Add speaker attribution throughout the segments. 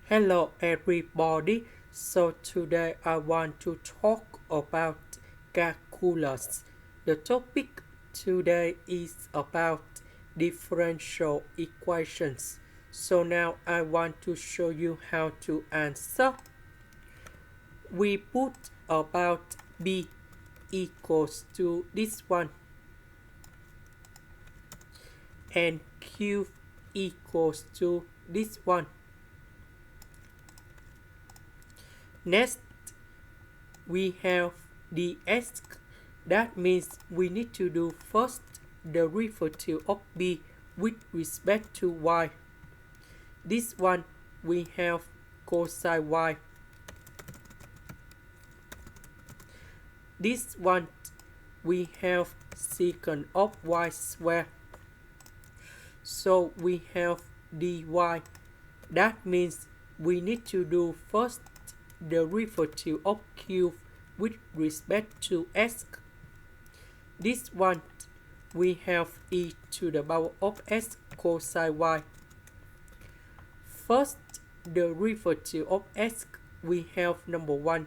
Speaker 1: Hello everybody, so today I want to talk about calculus. The topic today is about differential equations. So now I want to show you how to answer. We put about b equals to this one and q equals to this one. Next, we have the x. That means we need to do first the derivative of b with respect to y. This one we have cosine y. This one we have secant of y squared. So we have dy. That means we need to do first the derivative of q with respect to x. This one we have e to the power of s cosine y. First the derivative of x we have number 1.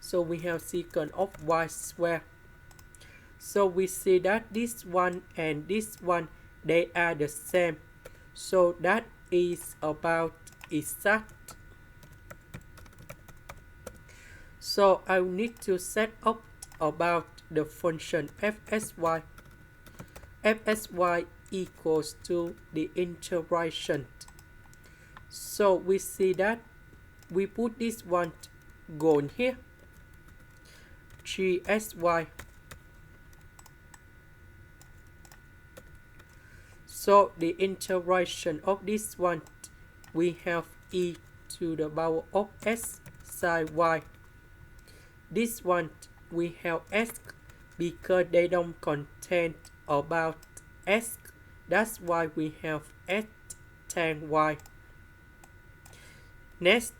Speaker 1: So we have secant of y squared. So we see that this one and this one, they are the same. So that is about exact. So I need to set up about the function fsy. Fsy equals to the integration. So we see that we put this one going here. 3sy. So the integration of this one, we have e to the power of s sine y. This one we have s because they don't contain about s. That's why we have s tan y. Next,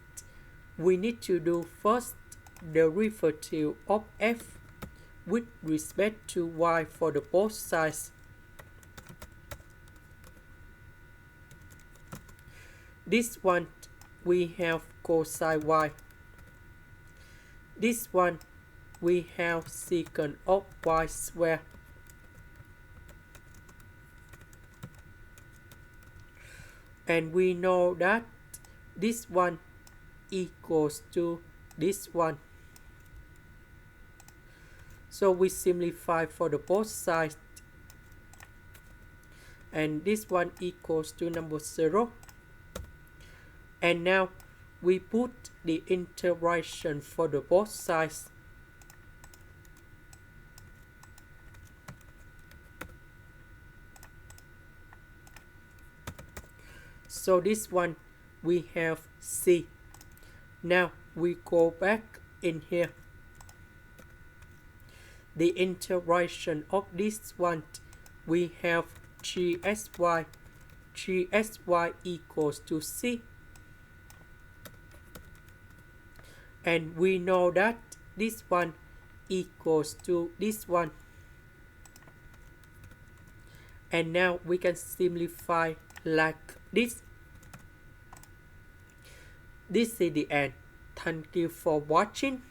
Speaker 1: we need to do first the derivative of f with respect to y for the both sides. This one we have cosine y. This one we have secant of y squared. And we know that this one equals to this one. So we simplify for the both sides. And this one equals to number 0. And now we put the integration for the both sides. So this one we have c. Now we go back in here. The integration of this one, we have 3sy. 3sy equals to c. And we know that this one equals to this one. And now we can simplify like this. This is the end. Thank you for watching.